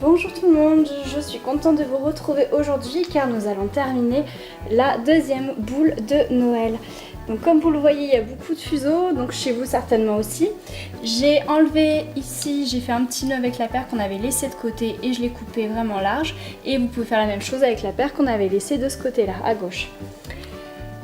Bonjour tout le monde, je suis contente de vous retrouver aujourd'hui car nous allons terminer la deuxième boule de Noël. Donc comme vous le voyez, il y a beaucoup de fuseaux, donc chez vous certainement aussi. J'ai enlevé ici, j'ai fait un petit nœud avec la paire qu'on avait laissée de côté et je l'ai coupé vraiment large. Et vous pouvez faire la même chose avec la paire qu'on avait laissée de ce côté-là, à gauche.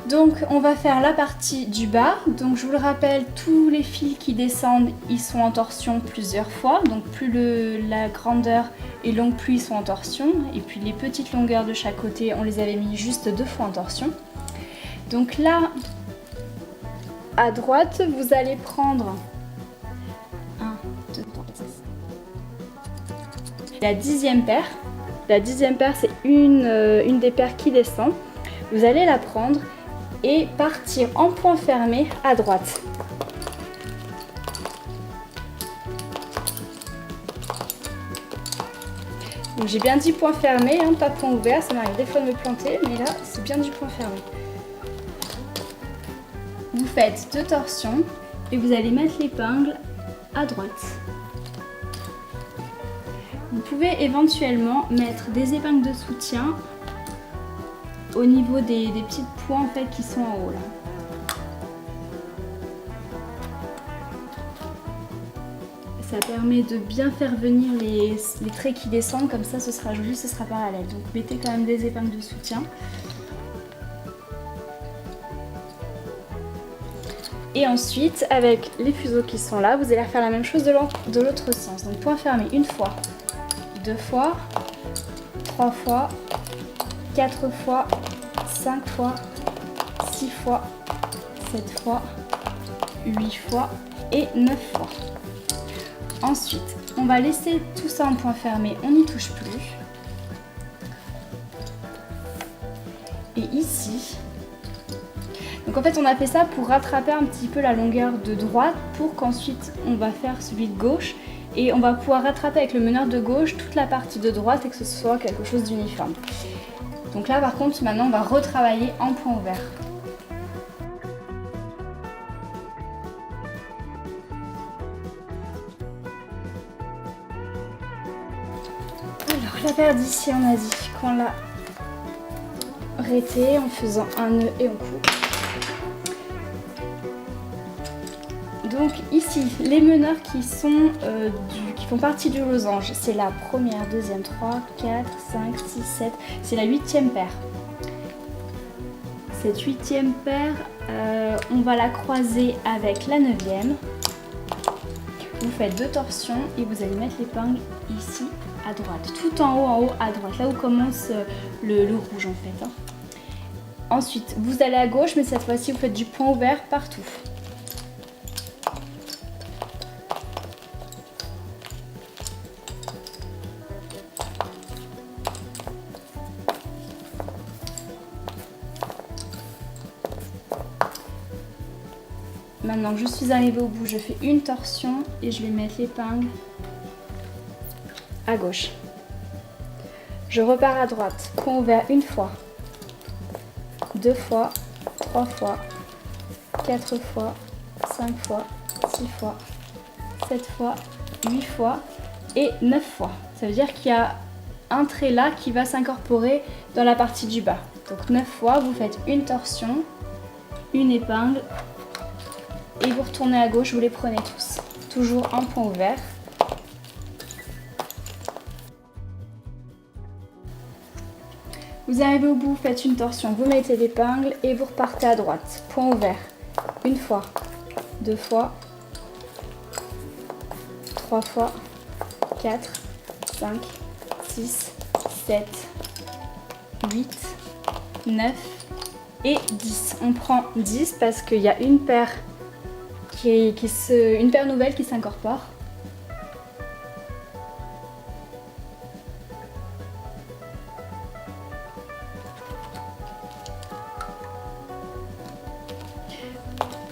Donc on va faire la partie du bas. Donc je vous le rappelle, tous les fils qui descendent, ils sont en torsion plusieurs fois. Donc plus la grandeur est longue, plus ils sont en torsion. Et puis les petites longueurs de chaque côté, on les avait mis juste 2 fois en torsion. Donc là, à droite, vous allez prendre 1, 2, 3, 4, 6. La 10e paire. La 10e paire, c'est une des paires qui descend. Vous allez la prendre et partir en point fermé à droite. Donc j'ai bien dit point fermé, hein, pas point ouvert, ça m'arrive des fois de me planter, mais là c'est bien du point fermé. Vous faites 2 torsions et vous allez mettre l'épingle à droite. Vous pouvez éventuellement mettre des épingles de soutien au niveau des petites points en fait qui sont en haut là. Ça permet de bien faire venir les traits qui descendent, comme ça ce sera joli, ce sera parallèle. Donc mettez quand même des épingles de soutien. Et ensuite, avec les fuseaux qui sont là, vous allez faire la même chose de l'autre sens. Donc point fermé une fois, 2 fois, 3 fois, 4 fois, 5 fois, 6 fois, 7 fois, 8 fois et 9 fois. Ensuite, on va laisser tout ça en point fermé, on n'y touche plus. Et ici, donc en fait on a fait ça pour rattraper un petit peu la longueur de droite pour qu'ensuite on va faire celui de gauche et on va pouvoir rattraper avec le meneur de gauche toute la partie de droite et que ce soit quelque chose d'uniforme. Donc là par contre maintenant on va retravailler en point ouvert. Alors la paire d'ici on a dit qu'on l'a arrêtée en faisant un nœud et on coupe. Donc ici les meneurs qui font partie du losange, c'est la première, deuxième, 3, 4, 5, 6, 7, c'est la 8e paire. Cette 8e paire, on va la croiser avec la 9e. Vous faites 2 torsions et vous allez mettre l'épingle ici à droite, tout en haut à droite, là où commence le rouge en fait. Ensuite, vous allez à gauche, mais cette fois-ci vous faites du point ouvert partout. Maintenant que je suis arrivée au bout, je fais une torsion et je vais mettre l'épingle à gauche. Je repars à droite, point ouvert une fois, 2 fois, 3 fois, 4 fois, 5 fois, 6 fois, 7 fois, 8 fois et 9 fois. Ça veut dire qu'il y a un trait là qui va s'incorporer dans la partie du bas. Donc 9 fois, vous faites une torsion, une épingle, et vous retournez à gauche, vous les prenez tous. Toujours en point ouvert. Vous arrivez au bout, vous faites une torsion, vous mettez l'épingle et vous repartez à droite. Point ouvert. Une fois, 2 fois, 3 fois, 4, 5, 6, 7, 8, 9 et 10. On prend 10 parce qu'il y a une paire une paire nouvelle qui s'incorpore.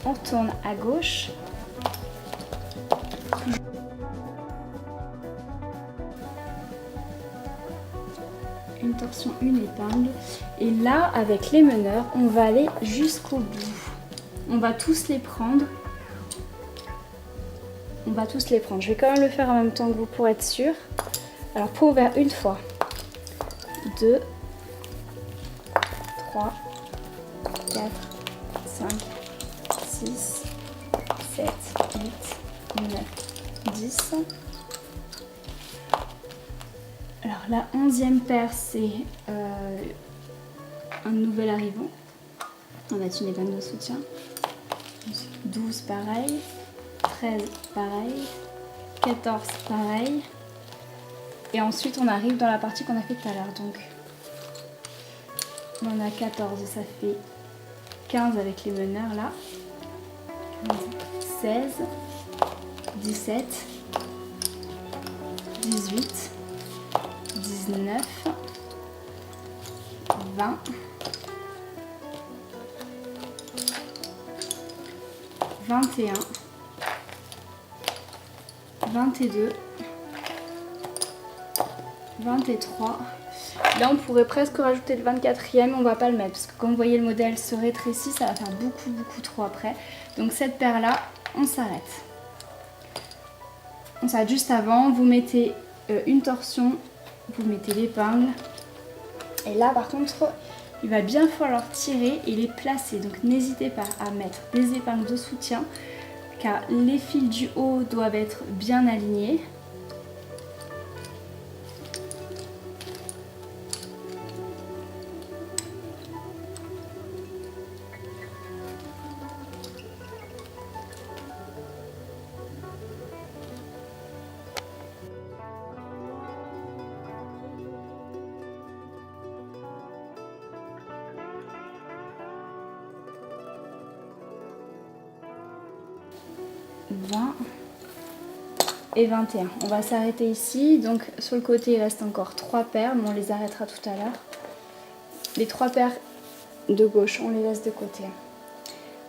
On tourne à gauche. Une torsion, une épingle. Et là, avec les meneurs, on va aller jusqu'au bout. On va tous les prendre. On va tous les prendre. Je vais quand même le faire en même temps que vous pour être sûr. Alors point ouvert une fois, 2, 3, 4, 5, 6, 7, 8, 9, 10. Alors la 11e paire, c'est un nouvel arrivant. On va mettre une épingle de soutien. 12 pareil, 13 pareil, 14 pareil. Et ensuite on arrive dans la partie qu'on a fait tout à l'heure. Donc on en a 14, ça fait 15 avec les meneurs là. 16, 17, 18, 19, 20, 21, 22, 23. Là on pourrait presque rajouter le 24e, on va pas le mettre parce que comme vous voyez le modèle se rétrécit, ça va faire beaucoup trop après. Donc cette paire là, on s'arrête. On s'arrête juste avant, vous mettez une torsion, vous mettez l'épingle. Et là par contre, il va bien falloir tirer et les placer. Donc n'hésitez pas à mettre des épingles de soutien car les fils du haut doivent être bien alignés. Et 21. On va s'arrêter ici. Donc sur le côté il reste encore 3 paires, mais on les arrêtera tout à l'heure. Les 3 paires de gauche, on les laisse de côté.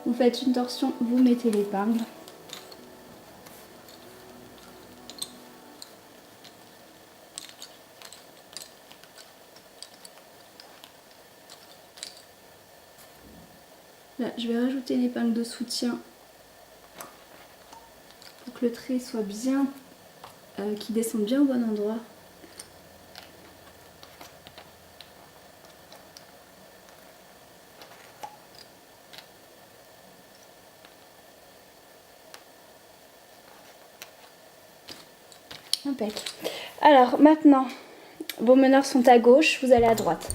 Vous faites une torsion, vous mettez l'épingle. Là, je vais rajouter une épingle de soutien pour que le trait soit bien, qu'il descende bien au bon endroit. Impec. Alors maintenant, vos meneurs sont à gauche, vous allez à droite.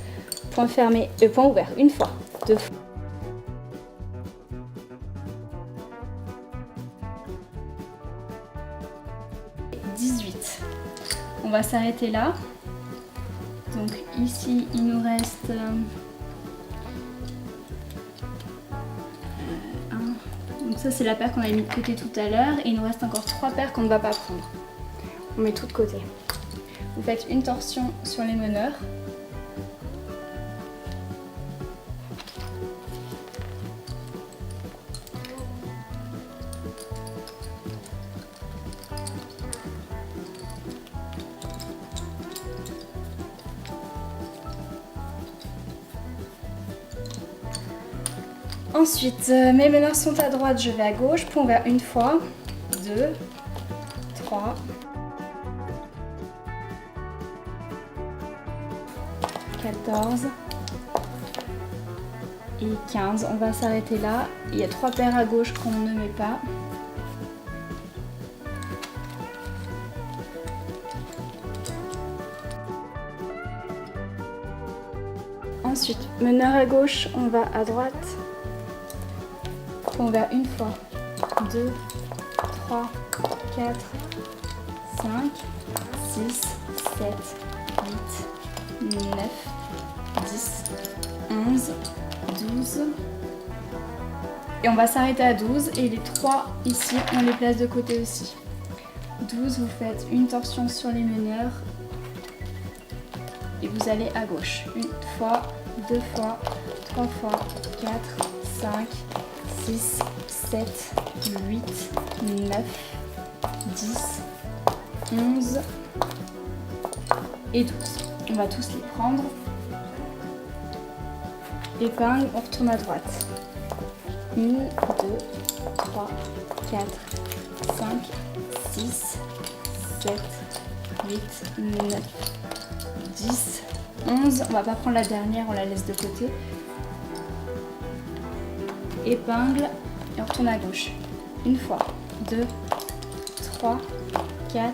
Point fermé, point ouvert, une fois, 2 fois. On va s'arrêter là. Donc ici il nous reste 1. Donc ça c'est la paire qu'on avait mis de côté tout à l'heure et il nous reste encore 3 paires qu'on ne va pas prendre. On met tout de côté. Vous faites une torsion sur les meneurs. Ensuite, mes meneurs sont à droite, je vais à gauche, point ouvert une fois, 2, 3, 14 et 15. On va s'arrêter là. Il y a 3 paires à gauche qu'on ne met pas. Ensuite, meneur à gauche, on va à droite. On va une fois, 2, 3, 4, 5, 6, 7, 8, 9, 10, 11, 12. Et on va s'arrêter à 12 et les 3 ici, on les place de côté aussi. 12, vous faites une torsion sur les meneurs et vous allez à gauche. Une fois, 2 fois, 3 fois, 4, 5, 6, 7, 8, 9, 10, 11 et 12. On va tous les prendre. Épingle, on retourne à droite. 1, 2, 3, 4, 5, 6, 7, 8, 9, 10, 11. On va pas prendre la dernière, on la laisse de côté. Épingle et on retourne à gauche. Une fois, 2, 3, 4,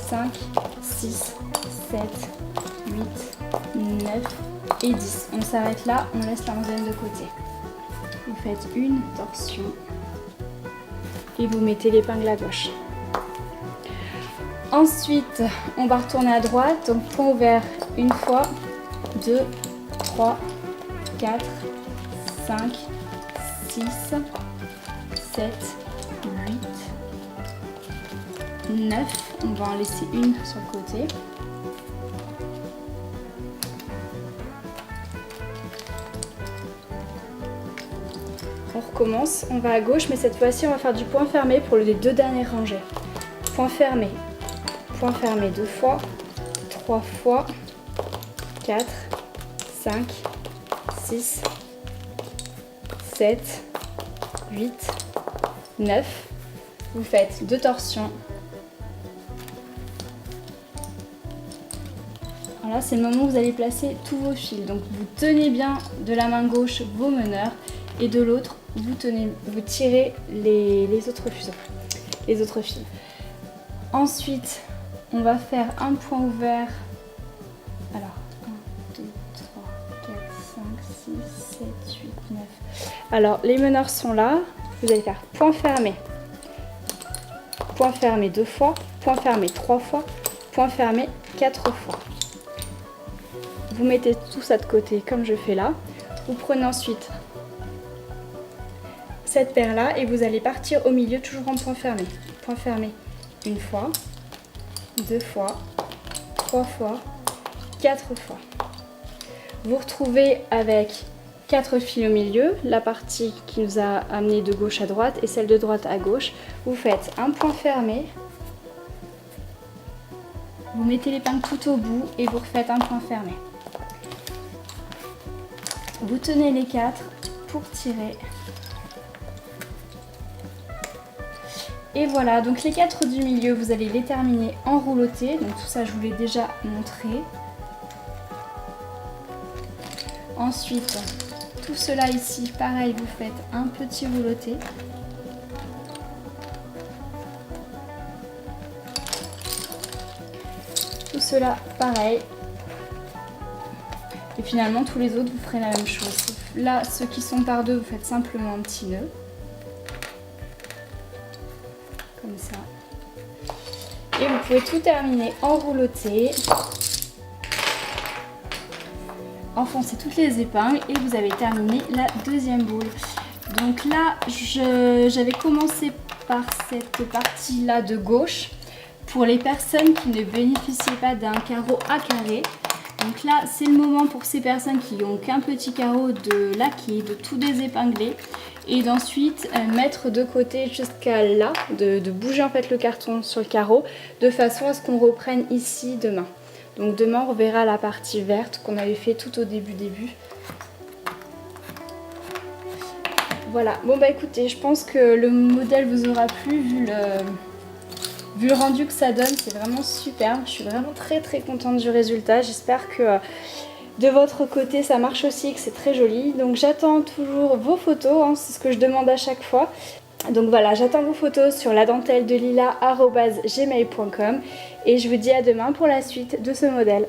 5, 6, 7, 8, 9 et 10. On s'arrête là, on laisse la 11e de côté. Vous faites une torsion et vous mettez l'épingle à gauche. Ensuite, on va retourner à droite, donc point ouvert une fois, 2, 3, 4, 5, 6, 7, 8, 9. On va en laisser une sur le côté. On recommence, on va à gauche, mais cette fois-ci on va faire du point fermé pour les 2 dernières rangées. Point fermé 2 fois, 3 fois, 4, 5, 6, 7, 8, 9. Vous faites 2 torsions. Voilà, c'est le moment où vous allez placer tous vos fils. Donc vous tenez bien de la main gauche vos meneurs et de l'autre vous tirez les autres fuseaux, les autres fils. Ensuite, on va faire un point ouvert. Alors, 1, 2, 3, 4, 5, 6, 7, 8, 9. Alors, les meneurs sont là. Vous allez faire point fermé 2 fois, point fermé 3 fois, point fermé 4 fois. Vous mettez tout ça de côté comme je fais là. Vous prenez ensuite cette paire là et vous allez partir au milieu toujours en point fermé. Point fermé une fois, 2 fois, 3 fois, 4 fois. Vous retrouvez avec 4 fils au milieu, la partie qui nous a amené de gauche à droite et celle de droite à gauche. Vous faites un point fermé, vous mettez l'épingle tout au bout et vous refaites un point fermé. Vous tenez les 4 pour tirer. Et voilà, donc les 4 du milieu, vous allez les terminer en rouleauté. Donc tout ça, je vous l'ai déjà montré. Ensuite, tout cela ici, pareil, vous faites un petit rouleauté. Tout cela, pareil. Et finalement, tous les autres, vous ferez la même chose. Là, ceux qui sont par deux, vous faites simplement un petit nœud. Comme ça. Et vous pouvez tout terminer en rouleauté. Enfoncez toutes les épingles et vous avez terminé la deuxième boule. Donc là, j'avais commencé par cette partie-là de gauche pour les personnes qui ne bénéficiaient pas d'un carreau à carré. Donc là, c'est le moment pour ces personnes qui n'ont qu'un petit carreau de laquer, de tout désépingler et d'ensuite mettre de côté jusqu'à là, de bouger en fait le carton sur le carreau de façon à ce qu'on reprenne ici demain. Donc demain, on reverra la partie verte qu'on avait fait tout au début. Voilà, bon bah écoutez, je pense que le modèle vous aura plu vu le rendu que ça donne, c'est vraiment superbe. Je suis vraiment très contente du résultat. J'espère que de votre côté ça marche aussi et que c'est très joli. Donc j'attends toujours vos photos, hein, c'est ce que je demande à chaque fois. Donc voilà, j'attends vos photos sur ladentelledelila@gmail.com et je vous dis à demain pour la suite de ce modèle.